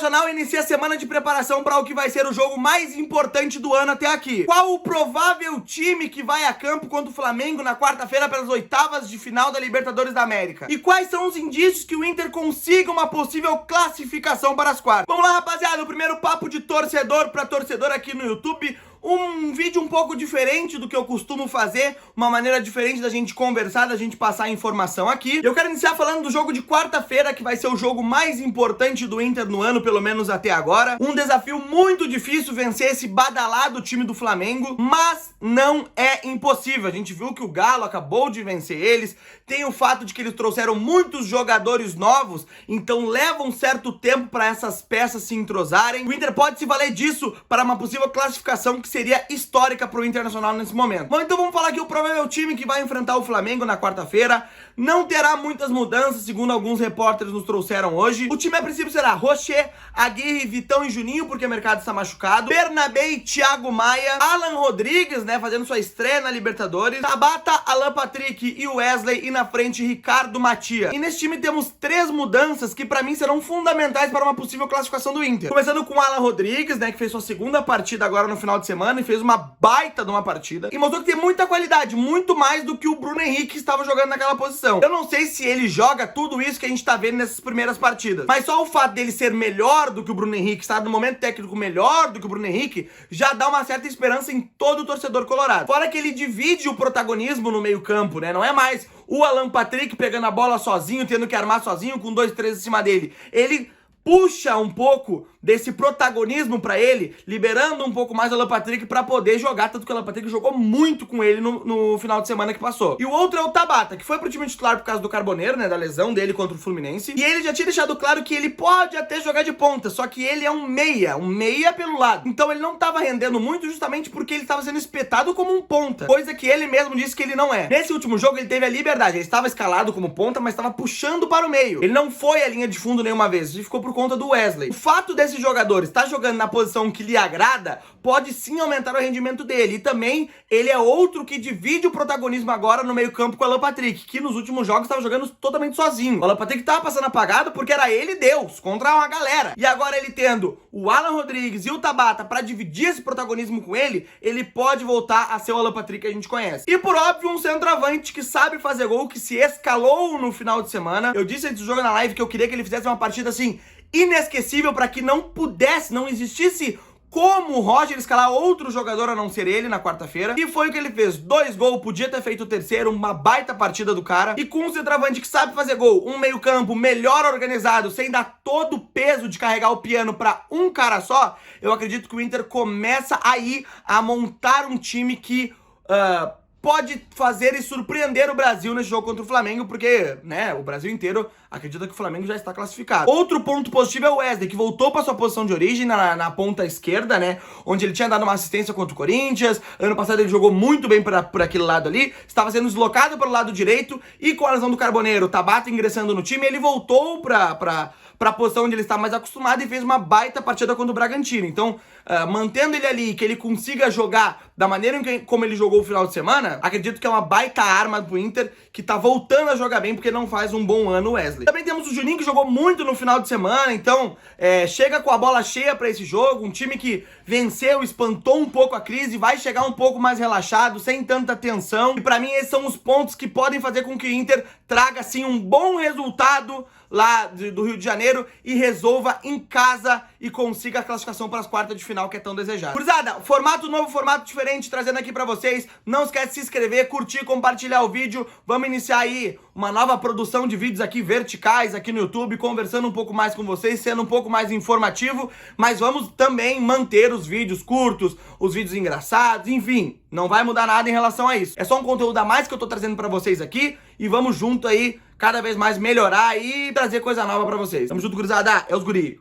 Internacional inicia a semana de preparação para o que vai ser o jogo mais importante do ano até aqui. Qual o provável time que vai a campo contra o Flamengo na quarta-feira pelas oitavas de final da Libertadores da América? E quais são os indícios que o Inter consiga uma possível classificação para as quartas? Vamos lá, rapaziada, o primeiro papo de torcedor para torcedor aqui no YouTube. Um vídeo um pouco diferente do que eu costumo fazer, uma maneira diferente da gente conversar, da gente passar informação aqui. Eu quero iniciar falando do jogo de quarta-feira, que vai ser o jogo mais importante do Inter no ano, pelo menos até agora. Um desafio muito difícil vencer esse badalado time do Flamengo, mas não é impossível. A gente viu que o Galo acabou de vencer eles, tem o fato de que eles trouxeram muitos jogadores novos, então leva um certo tempo para essas peças se entrosarem. O Inter pode se valer disso para uma possível classificação que seria histórica pro Internacional nesse momento. Bom, então vamos falar que o provável time que vai enfrentar o Flamengo na quarta-feira não terá muitas mudanças, segundo alguns repórteres nos trouxeram hoje. O time a princípio será Rocher, Aguirre, Vitão e Juninho, porque o mercado está machucado, Bernabé e Thiago Maia, Alan Rodrigues, né, fazendo sua estreia na Libertadores, Tabata, Alan Patrick e Wesley, e na frente Ricardo Matia. E nesse time temos 3 mudanças que pra mim serão fundamentais para uma possível classificação do Inter. Começando com Alan Rodrigues, né, que fez sua segunda partida agora no final de semana e fez uma baita de uma partida e mostrou que tem muita qualidade, muito mais do que o Bruno Henrique estava jogando naquela posição. Eu não sei se ele joga tudo isso que a gente tá vendo nessas primeiras partidas, mas só o fato dele ser melhor do que o Bruno Henrique, estar no momento técnico melhor do que o Bruno Henrique, já dá uma certa esperança em todo o torcedor colorado. Fora que ele divide o protagonismo no meio campo, né? Não é mais o Alan Patrick pegando a bola sozinho, tendo que armar sozinho com 2, 3 em cima dele. Ele puxa um pouco desse protagonismo pra ele, liberando um pouco mais o Alan Patrick pra poder jogar, tanto que o Alan Patrick jogou muito com ele no final de semana que passou. E o outro é o Tabata, que foi pro time titular por causa do Carboneiro, né, da lesão dele contra o Fluminense, e ele já tinha deixado claro que ele pode até jogar de ponta, só que ele é um meia pelo lado. Então ele não tava rendendo muito justamente porque ele tava sendo espetado como um ponta, coisa que ele mesmo disse que ele não é. Nesse último jogo ele teve a liberdade, ele estava escalado como ponta, mas estava puxando para o meio. Ele não foi à linha de fundo nenhuma vez, ele ficou por conta do Wesley. O fato desse jogador estar jogando na posição que lhe agrada pode sim aumentar o rendimento dele. E também ele é outro que divide o protagonismo agora no meio campo com o Alan Patrick, que nos últimos jogos estava jogando totalmente sozinho. O Alan Patrick estava passando apagado porque era ele Deus contra uma galera. E agora ele tendo o Alan Rodrigues e o Tabata para dividir esse protagonismo com ele, ele pode voltar a ser o Alan Patrick que a gente conhece. E por óbvio, um centroavante que sabe fazer gol, que se escalou no final de semana. Eu disse antes do jogo na live que eu queria que ele fizesse uma partida assim inesquecível para que não existisse como o Roger escalar outro jogador a não ser ele na quarta-feira. E foi o que ele fez. 2 gols, podia ter feito o terceiro, uma baita partida do cara. E com um centroavante que sabe fazer gol, um meio campo melhor organizado, sem dar todo o peso de carregar o piano pra um cara só, eu acredito que o Inter começa aí a montar um time que pode fazer e surpreender o Brasil nesse jogo contra o Flamengo, porque, né, o Brasil inteiro acredita que o Flamengo já está classificado. Outro ponto positivo é o Wesley, que voltou para sua posição de origem na ponta esquerda, né, onde ele tinha dado uma assistência contra o Corinthians. Ano passado ele jogou muito bem por aquele lado ali, estava sendo deslocado para o lado direito, e com a lesão do Carboneiro, o Tabata ingressando no time, ele voltou para a posição onde ele está mais acostumado e fez uma baita partida contra o Bragantino. Então, mantendo ele ali, que ele consiga jogar da maneira como ele jogou o final de semana, acredito que é uma baita arma pro Inter, que tá voltando a jogar bem, porque não faz um bom ano o Wesley. Também temos o Juninho, que jogou muito no final de semana, então chega com a bola cheia pra esse jogo, um time que venceu, espantou um pouco a crise, vai chegar um pouco mais relaxado, sem tanta tensão, e pra mim esses são os pontos que podem fazer com que o Inter traga, assim, um bom resultado lá do Rio de Janeiro e resolva em casa e consiga a classificação para as quartas de final que é tão desejado. Gurizada, formato novo, formato diferente, trazendo aqui pra vocês. Não esquece de se inscrever, curtir, compartilhar o vídeo. Vamos iniciar aí uma nova produção de vídeos aqui verticais aqui no YouTube, conversando um pouco mais com vocês, sendo um pouco mais informativo, mas vamos também manter os vídeos curtos, os vídeos engraçados, enfim, não vai mudar nada em relação a isso. É só um conteúdo a mais que eu tô trazendo pra vocês aqui e vamos junto aí cada vez mais melhorar e trazer coisa nova pra vocês. Tamo junto, gurizada. É os guri.